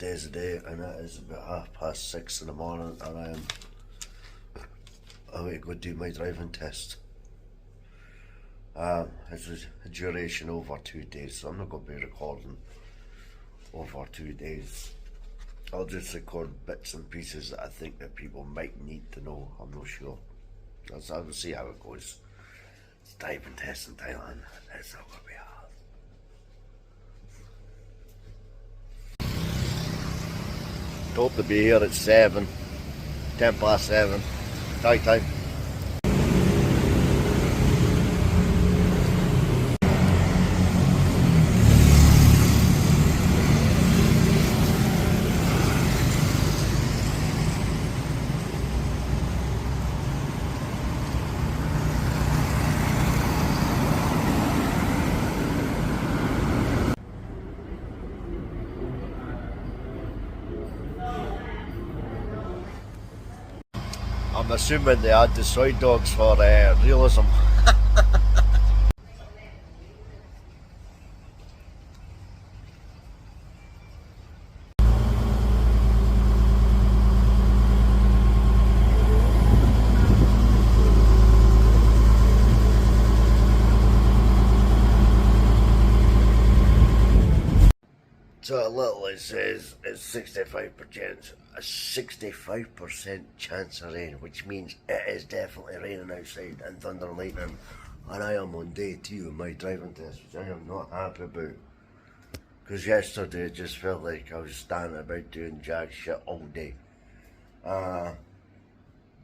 days a day, and it is about 6:30 in the morning, and I am away to go do my driving test. It's a duration over 2 days, so I'm not going to be recording over 2 days. I'll just record bits and pieces that I think that people might need to know. I'm not sure. I will see how it goes. It's driving test in Thailand. It's not going to be hard. Hope to be here at 7, 10 past 7, Thai time. I'm assuming they had the soy dogs for realism. So it literally says it's 65% chance of rain, which means it is definitely raining outside and thunder and lightning. And I am on day 2 of my driving test, which I am not happy about. Because yesterday it just felt like I was standing about doing jack shit all day.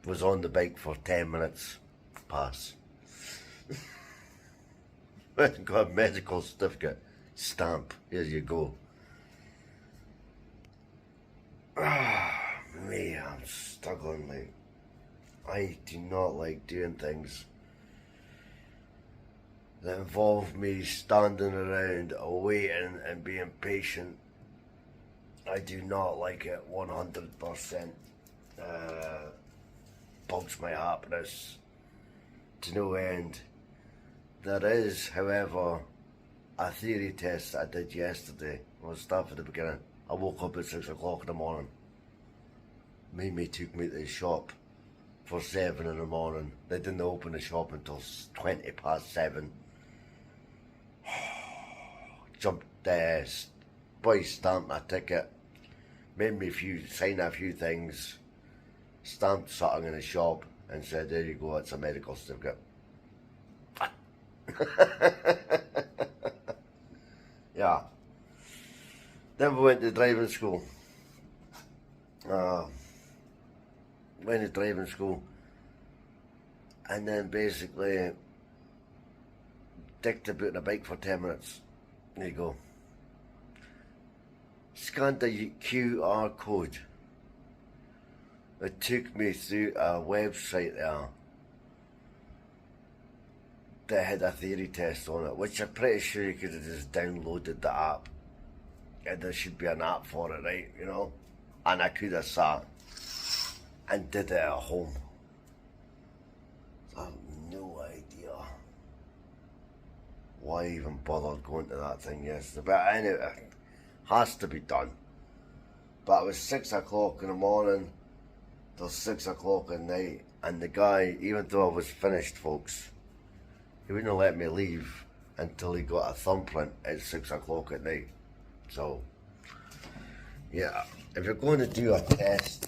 Was on the bike for 10 minutes, pass. Got a medical certificate, stamp, here you go. Me, I'm struggling, like, I do not like doing things that involve me standing around waiting and being patient. I do not like it 100%. Bugs my happiness to no end. There is, however, a theory test that I did yesterday. I'll start at the beginning. I woke up at 6 o'clock in the morning. Mimi took me to the shop for 7 in the morning. They didn't open the shop until 20 past 7. Jumped boy stamped my ticket, made me sign a few things, stamped something in the shop and said, there you go, it's a medical certificate. Yeah. Then we went to driving school. Went to driving school, and then basically dicked about a bike for 10 minutes. There you go. Scanned the QR code. It took me through a website there that had a theory test on it, which I'm pretty sure you could have just downloaded the app. And there should be an app for it, right, you know? And I could have sat and did it at home. So I have no idea why I even bothered going to that thing yesterday. But anyway, it has to be done. But it was 6 o'clock in the morning till 6 o'clock at night, and the guy, even though I was finished, folks, he wouldn't let me leave until he got a thumbprint at 6 o'clock at night. So, yeah, if you're going to do a test,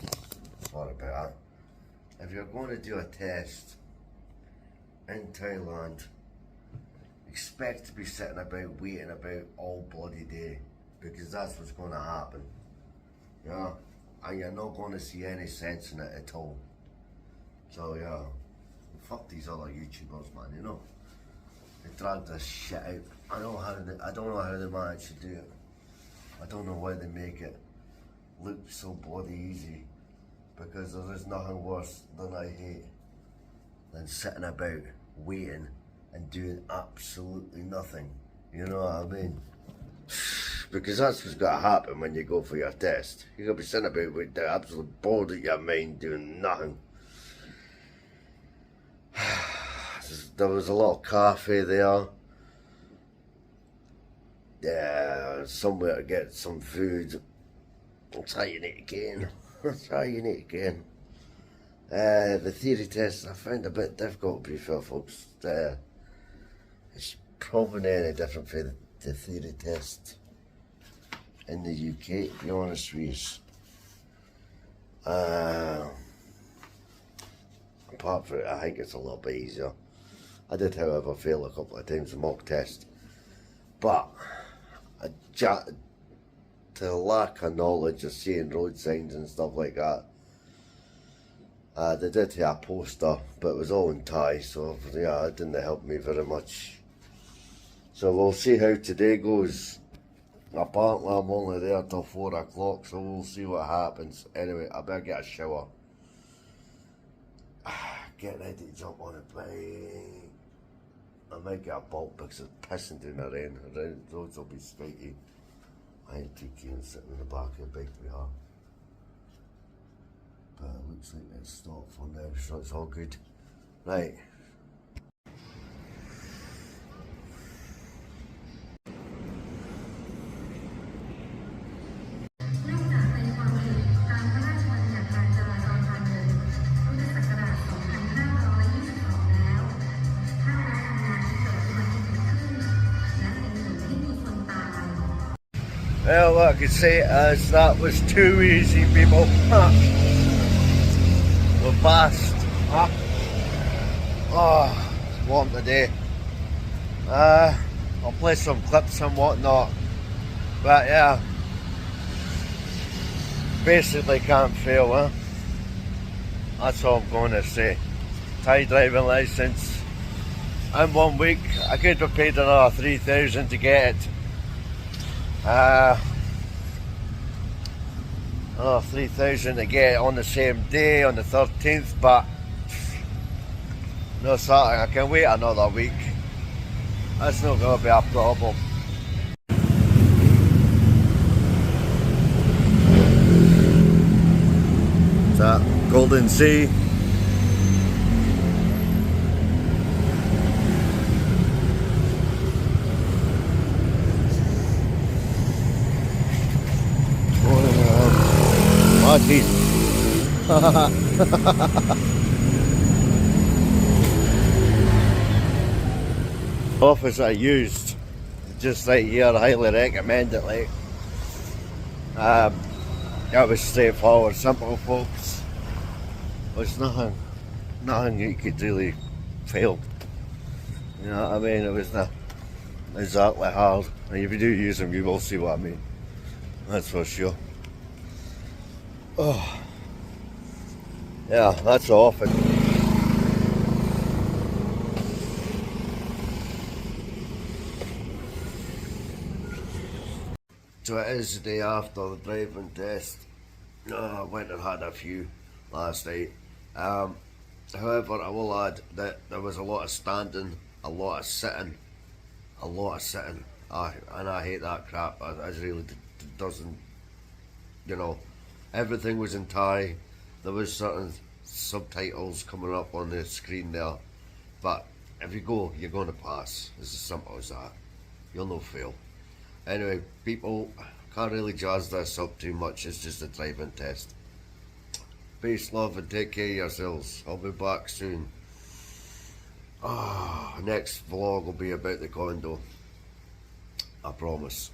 sorry about that, if you're going to do a test in Thailand, expect to be sitting about, waiting about all bloody day, because that's what's going to happen, yeah, and you're not going to see any sense in it at all. So, yeah, fuck these other YouTubers, man, you know, they drag this shit out. I don't know how they manage to do it. I don't know why they make it look so bloody easy, because there is nothing worse than I hate than sitting about waiting and doing absolutely nothing. You know what I mean? Because that's what's got to happen when you go for your test. You're going to be sitting about with the absolute bored at your mind doing nothing. There was a little cafe there. Yeah, somewhere to get some food. That's how you need to gain. That's how you need to gain. The theory test I found a bit difficult, to be fair, folks. It's probably not any different from the theory test in the UK, to be honest with you. Apart from it, I think it's a little bit easier. I did, however, fail a couple of times the mock test. But to lack of knowledge of seeing road signs and stuff like that, they did have a poster, but it was all in Thai, so yeah, it didn't help me very much. So we'll see how today goes. Apparently I'm only there till 4 o'clock, so we'll see what happens. Anyway, I better get a shower. Get ready to jump on a bike. I might get a bolt because it's pissing down the rain. The roads will be spiky. I ain't too keen sitting in the back of the bike we are. But it looks like it's stopped for now, so it's all good. Right. Well, what I could say is that was too easy, people. We're past. Oh, it's warm today. I'll play some clips and whatnot. But yeah, basically can't fail, huh? That's all I'm going to say. Thai driving licence. In 1 week, I could have paid another 3,000 to get it. Oh, 3,000 to get it on the same day, on the 13th, but no something, I can wait another week. That's not going to be a problem. Is that Golden Sea? Oh, geez. Office I used, just right here, I highly recommend it. Like, that was straightforward, simple, folks. There's nothing you could really fail. You know what I mean? It was not exactly hard. And if you do use them, you will see what I mean. That's for sure. Oh, yeah, that's off. So it is the day after the driving test. I went and had a few last night. However, I will add that there was a lot of standing, a lot of sitting. And I hate that crap. I really doesn't, you know. Everything was in Thai. There was certain subtitles coming up on the screen there. But if you go, you're going to pass. It's as simple as that. You'll no fail. Anyway, people, can't really jazz this up too much. It's just a driving test. Peace, love, and take care of yourselves. I'll be back soon. Next vlog will be about the condo. I promise.